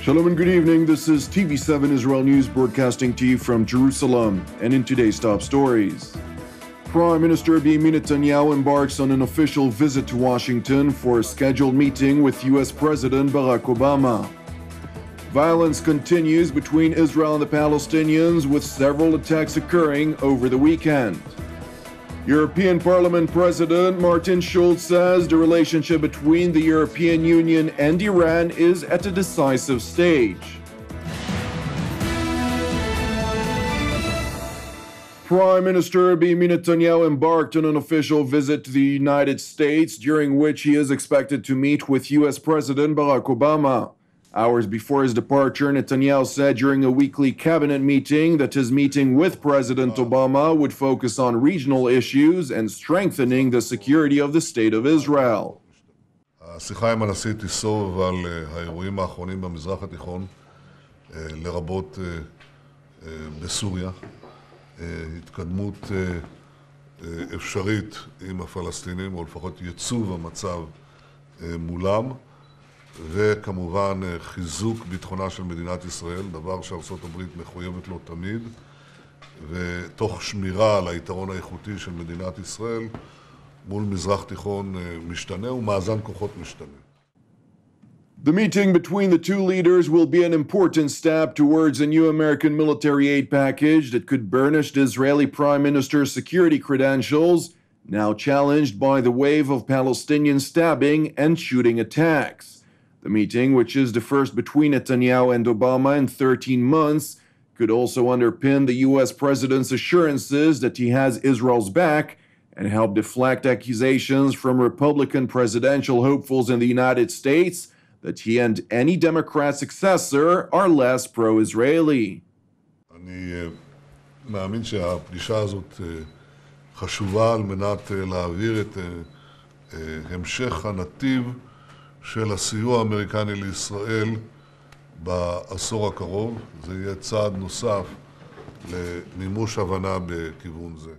Shalom and good evening. This is TV7 Israel News broadcasting to you from Jerusalem. And in today's top stories, Prime Minister Benjamin Netanyahu embarks on an official visit to Washington for a scheduled meeting with U.S. President Barack Obama. Violence continues between Israel and the Palestinians, with several attacks occurring over the weekend. European Parliament President Martin Schulz says the relationship between the European Union and Iran is at a decisive stage. Prime Minister Benjamin Netanyahu embarked on an official visit to the United States, during which he is expected to meet with U.S. President Barack Obama. Hours before his departure, Netanyahu said during a weekly cabinet meeting that his meeting with President Obama would focus on regional issues and strengthening the security of the State of Israel. השיחה עם הנשיא תיסוב על האירועים האחרונים במזרח התיכון, לרבות בסוריה, התקדמות אפשרית עם הפלסטינים, או לפחות ייצוב המצב מולם, וכמובן חיזוק ביטחונה של מדינת ישראל, דבר שארצות הברית מחויבת לו תמיד, ותוך שמירה על היתרון האיכותי של מדינת ישראל מול מזרח תיכון משתנה ומאזן כוחות משתנה. The meeting between the two leaders will be an important step towards a new American military aid package that could burnish the Israeli Prime Minister's security credentials, now challenged by the wave of Palestinian stabbing and shooting attacks. The meeting, which is the first between Netanyahu and Obama in 13 months, could also underpin the U.S. president's assurances that he has Israel's back and help deflect accusations from Republican presidential hopefuls in the United States that he and any Democrat successor are less pro-Israeli. אני מאמין שהפגישה הזאת חשובה על מנת להעביר את המשך הנתיב של הסיוע האמריקני לישראל בעשור הקרוב. זה יהיה צעד נוסף למימוש הבנה בכיוון זה.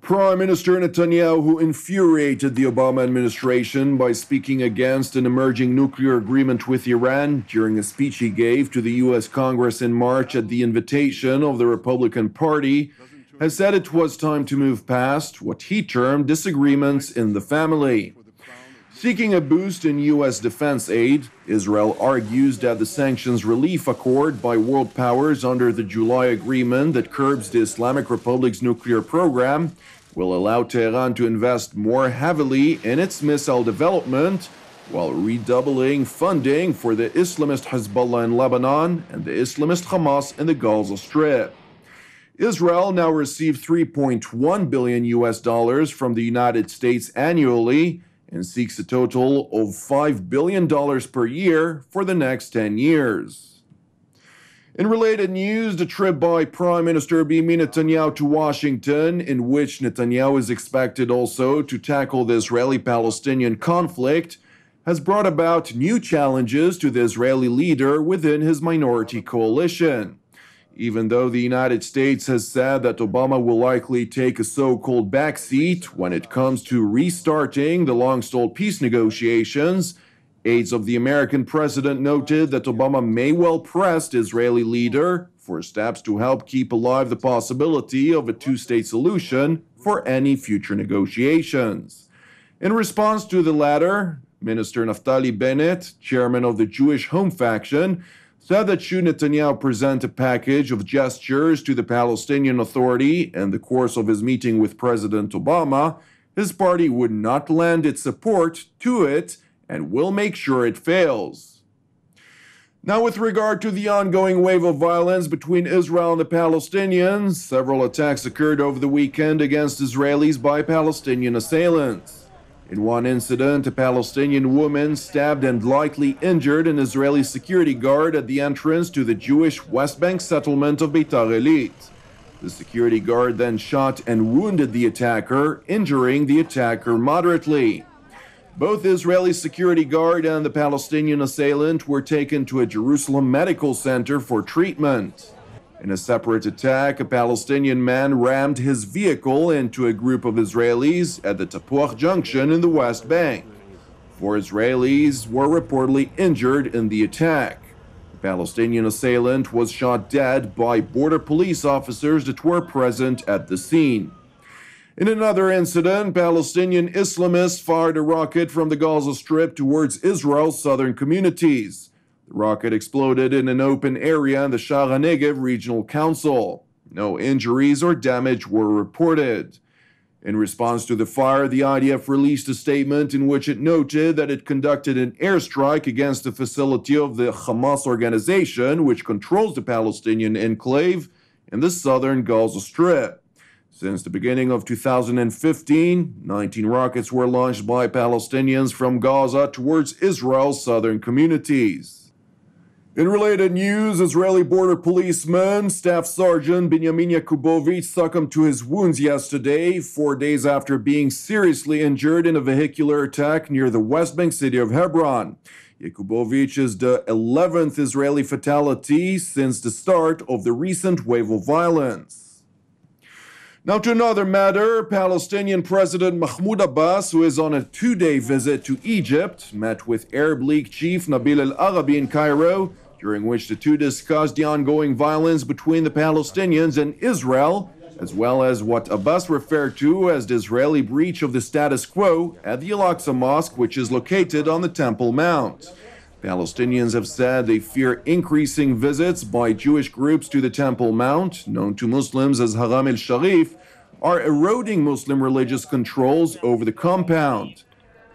Prime Minister Netanyahu infuriated the Obama administration by speaking against an emerging nuclear agreement with Iran during a speech he gave to the U.S. Congress in March at the invitation of the Republican Party, has said it was time to move past what he termed disagreements in the family. Seeking a boost in U.S. defense aid, Israel argues that the sanctions relief accord by world powers under the July agreement that curbs the Islamic Republic's nuclear program will allow Tehran to invest more heavily in its missile development, while redoubling funding for the Islamist Hezbollah in Lebanon and the Islamist Hamas in the Gaza Strip. Israel now receives $3.1 billion from the United States annually, and seeks a total of $5 billion per year for the next 10 years. In related news, the trip by Prime Minister Benjamin Netanyahu to Washington, in which Netanyahu is expected also to tackle the Israeli-Palestinian conflict, has brought about new challenges to the Israeli leader within his minority coalition. Even though the United States has said that Obama will likely take a so-called backseat when it comes to restarting the long-stalled peace negotiations, aides of the American president noted that Obama may well press the Israeli leader for steps to help keep alive the possibility of a two-state solution for any future negotiations. In response to the latter, Minister Naftali Bennett, chairman of the Jewish Home Faction, said that should Netanyahu present a package of gestures to the Palestinian Authority in the course of his meeting with President Obama, his party would not lend its support to it and will make sure it fails. Now, with regard to the ongoing wave of violence between Israel and the Palestinians, several attacks occurred over the weekend against Israelis by Palestinian assailants. In one incident, a Palestinian woman stabbed and lightly injured an Israeli security guard at the entrance to the Jewish West Bank settlement of Beitar Elit. The security guard then shot and wounded the attacker, injuring the attacker moderately. Both the Israeli security guard and the Palestinian assailant were taken to a Jerusalem medical center for treatment. In a separate attack, a Palestinian man rammed his vehicle into a group of Israelis at the Tapuach Junction in the West Bank. 4 Israelis were reportedly injured in the attack. The Palestinian assailant was shot dead by border police officers that were present at the scene. In another incident, Palestinian Islamists fired a rocket from the Gaza Strip towards Israel's southern communities. The rocket exploded in an open area in the Sha'ar HaNegev Regional Council. No injuries or damage were reported. In response to the fire, the IDF released a statement in which it noted that it conducted an airstrike against the facility of the Hamas organization, which controls the Palestinian enclave in the southern Gaza Strip. Since the beginning of 2015, 19 rockets were launched by Palestinians from Gaza towards Israel's southern communities. In related news, Israeli border policeman Staff Sergeant Benjamin Netanyahu succumbed to his wounds yesterday, 4 days after being seriously injured in a vehicular attack near the West Bank city of Hebron. Netanyahu is the 11th Israeli fatality since the start of the recent wave of violence. Now to another matter, Palestinian President Mahmoud Abbas, who is on a 2-day visit to Egypt, met with Arab League chief Nabil al-Arabi in Cairo, during which the two discussed the ongoing violence between the Palestinians and Israel, as well as what Abbas referred to as the Israeli breach of the status quo at the Al-Aqsa Mosque, which is located on the Temple Mount. Palestinians have said they fear increasing visits by Jewish groups to the Temple Mount, known to Muslims as Haram el-Sharif, are eroding Muslim religious controls over the compound.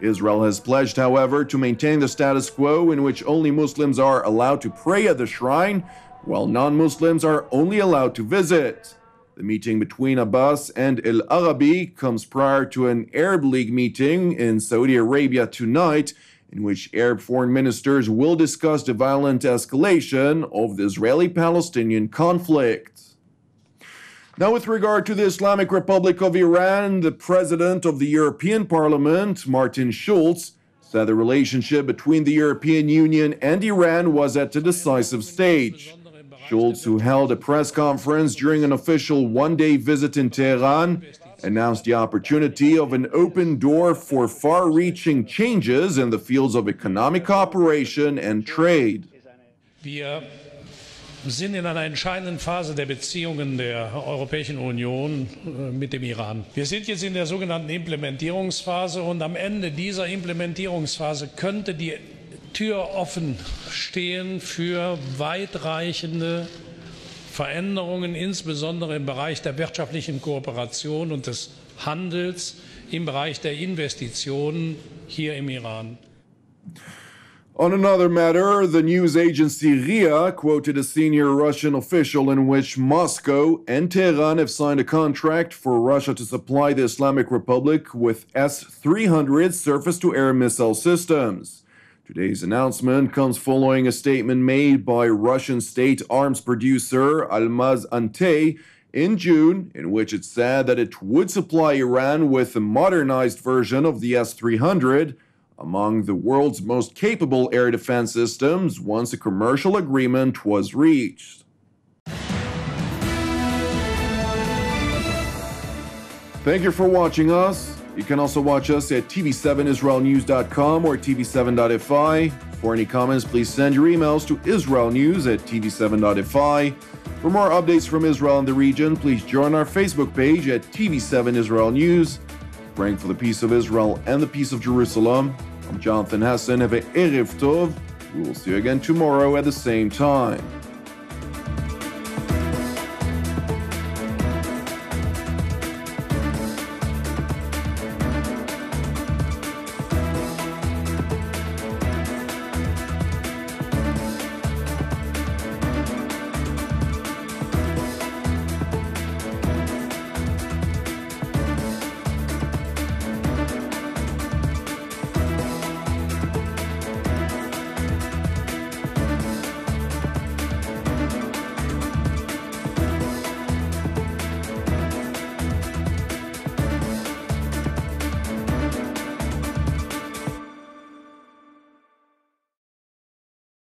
Israel has pledged, however, to maintain the status quo in which only Muslims are allowed to pray at the shrine, while non-Muslims are only allowed to visit. The meeting between Abbas and al-Arabi comes prior to an Arab League meeting in Saudi Arabia tonight, in which Arab foreign ministers will discuss the violent escalation of the Israeli-Palestinian conflict. Now, with regard to the Islamic Republic of Iran, the President of the European Parliament, Martin Schulz, said the relationship between the European Union and Iran was at a decisive stage. Schulz, who held a press conference during an official one-day visit in Tehran, announced the opportunity of an open door for far-reaching changes in the fields of economic cooperation and trade. Wir sind in einer entscheidenden Phase der Beziehungen der Europäischen Union mit dem Iran. Wir sind jetzt in der sogenannten Implementierungsphase und am Ende dieser Implementierungsphase könnte die Tür offen stehen für weitreichende Veränderungen, insbesondere im Bereich der wirtschaftlichen Kooperation und des Handels, im Bereich der Investitionen hier im Iran. On another matter, the news agency RIA quoted a senior Russian official in which Moscow and Tehran have signed a contract for Russia to supply the Islamic Republic with S-300 surface-to-air missile systems. Today's announcement comes following a statement made by Russian state arms producer Almaz Antey in June, in which it said that it would supply Iran with a modernized version of the S-300, among the world's most capable air defense systems, once a commercial agreement was reached. Thank you for watching us. You can also watch us at TV7israelnews.com or TV7.fi. For any comments, please send your emails to israelnews@tv7.fi. For more updates from Israel and the region, please join our Facebook page at TV7 Israel News. Praying for the peace of Israel and the peace of Jerusalem. I'm Jonathan Hassan. Have a Erev Tov. We will see you again tomorrow at the same time.